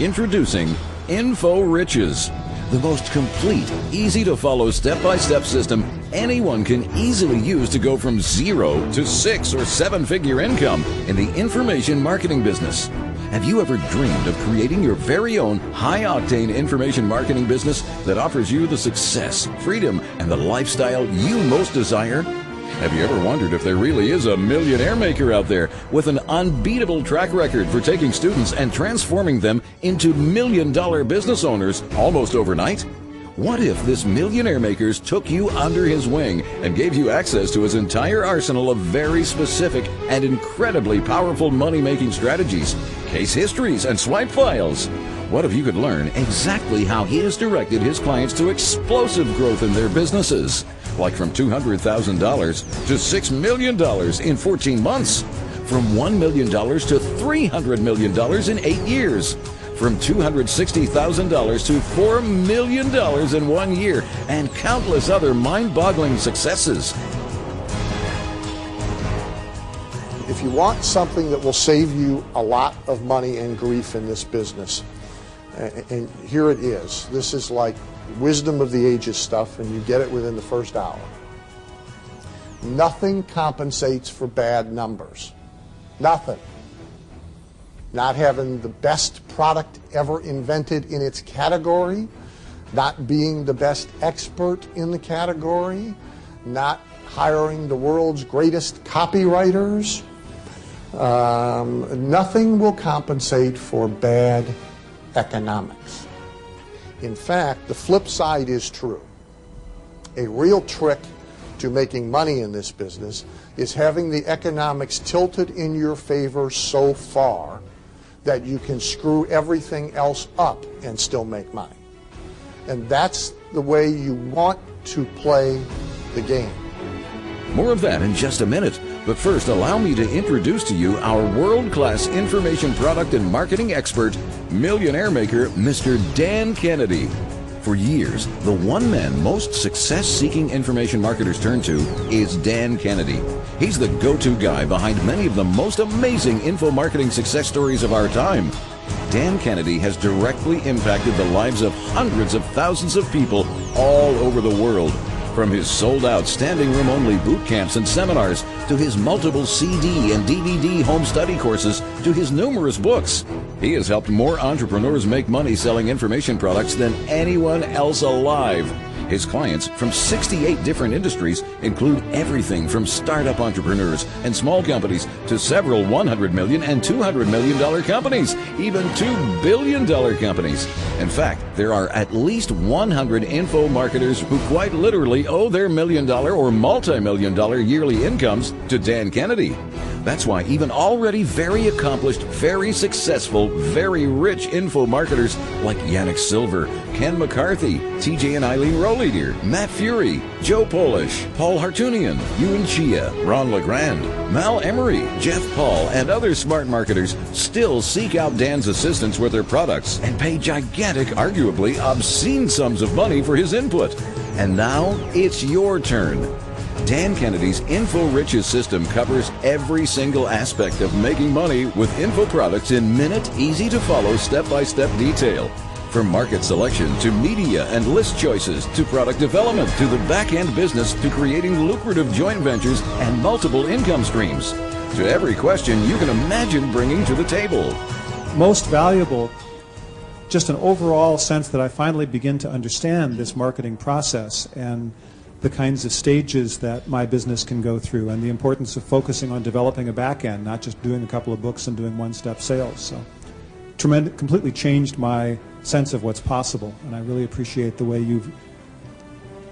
Introducing Info Riches, the most complete, easy-to-follow step-by-step system anyone can easily use to go from 0 to 6 or 7-figure income in the information marketing business. Have you ever dreamed of creating your very own high-octane information marketing business that offers you the success, freedom, and the lifestyle you most desire? Have you ever wondered if there really is a millionaire maker out there with an unbeatable track record for taking students and transforming them into million-dollar business owners almost overnight? What if this millionaire maker took you under his wing and gave you access to his entire arsenal of very specific and incredibly powerful money-making strategies, case histories, and swipe files? What if you could learn exactly how he has directed his clients to explosive growth in their businesses? Like from $200,000 to $6 million in 14 months. From $1 million to $300 million in 8 years. From $260,000 to $4 million in 1 year. And countless other mind-boggling successes. If you want something that will save you a lot of money and grief in this business, and here it is. This is like wisdom of the ages stuff, and you get it within the first hour. Nothing compensates for bad numbers. Nothing. Not having the best product ever invented in its category, not being the best expert in the category, not hiring the world's greatest copywriters. Nothing will compensate for bad economics. In fact, the flip side is true. A real trick to making money in this business is having the economics tilted in your favor so far that you can screw everything else up and still make money. And that's the way you want to play the game. More of that in just a minute. But first, allow me to introduce to you our world-class information product and marketing expert, millionaire maker, Mr. Dan Kennedy. For years, the one man most success-seeking information marketers turn to is Dan Kennedy. He's the go-to guy behind many of the most amazing info marketing success stories of our time. Dan Kennedy has directly impacted the lives of hundreds of thousands of people all over the world. From his sold-out standing room-only boot camps and seminars, to his multiple CD and DVD home study courses, to his numerous books, he has helped more entrepreneurs make money selling information products than anyone else alive. His clients from 68 different industries include everything from startup entrepreneurs and small companies to several $100 million and $200 million companies, even $2 billion companies. In fact, there are at least 100 info marketers who quite literally owe their $1 million or multi-million dollar yearly incomes to Dan Kennedy. That's why even already very accomplished, very successful, very rich info marketers like Yannick Silver, Ken McCarthy, TJ and Eileen Rohleder, Matt Fury, Joe Polish, Paul Hartunian, Ewan Chia, Ron LeGrand, Mal Emery, Jeff Paul, and other smart marketers still seek out Dan's assistance with their products and pay gigantic, arguably obscene sums of money for his input. And now it's your turn. Dan Kennedy's Info Riches system covers every single aspect of making money with info products in minute, easy-to-follow, step-by-step detail. From market selection to media and list choices to product development to the back-end business to creating lucrative joint ventures and multiple income streams. To every question you can imagine bringing to the table. Most valuable, just an overall sense that I finally begin to understand this marketing process and the kinds of stages that my business can go through and the importance of focusing on developing a back end, not just doing a couple of books and doing one-step sales. So completely changed my sense of what's possible, and I really appreciate the way you've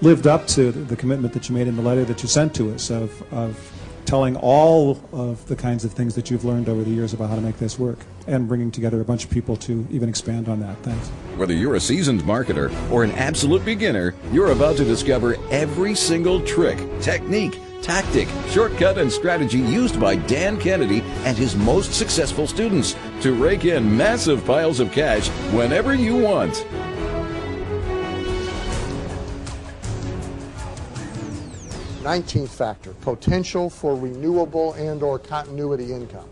lived up to the commitment that you made in the letter that you sent to us of telling all of the kinds of things that you've learned over the years about how to make this work and bringing together a bunch of people to even expand on that. Thanks. Whether you're a seasoned marketer or an absolute beginner, you're about to discover every single trick, technique, tactic, shortcut, and strategy used by Dan Kennedy and his most successful students to rake in massive piles of cash whenever you want. 19th factor, potential for renewable and or continuity income.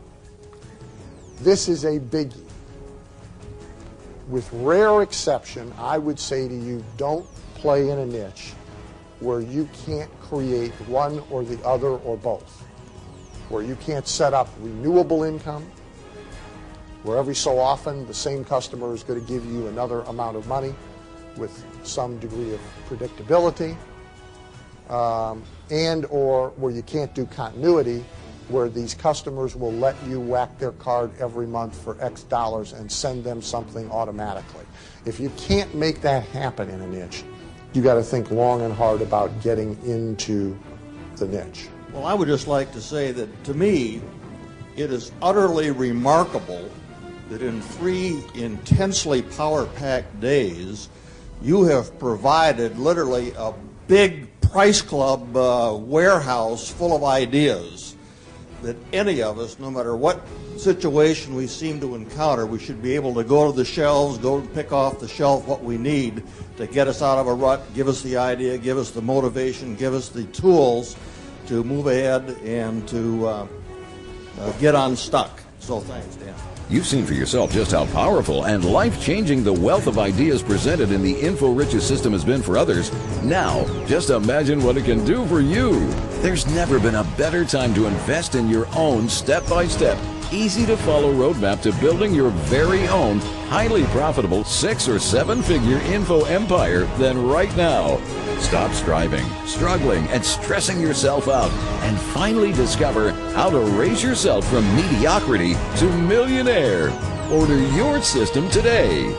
This is a biggie. with rare exception, I would say to you, don't play in a niche where you can't create one or the other or both, where you can't set up renewable income, where every so often the same customer is going to give you another amount of money with some degree of predictability, and or where you can't do continuity, where these customers will let you whack their card every month for X dollars and send them something automatically. If you can't make that happen in a niche, you got to think long and hard about getting into the niche. Well, I would just like to say that to me, it is utterly remarkable that in 3 intensely power-packed days, you have provided literally a big Price Club warehouse full of ideas that any of us, no matter what situation we seem to encounter, we should be able to go to the shelves, go and pick off the shelf what we need to get us out of a rut, give us the idea, give us the motivation, give us the tools to move ahead and to get unstuck. So thanks, Dan. You've seen for yourself just how powerful and life-changing the wealth of ideas presented in the InfoRiches system has been for others. Now, just imagine what it can do for you. There's never been a better time to invest in your own step-by-step, easy-to-follow roadmap to building your very own highly profitable 6- or 7-figure info empire than right now. Stop striving, struggling, and stressing yourself out, and finally discover how to raise yourself from mediocrity to millionaire. Order your system today.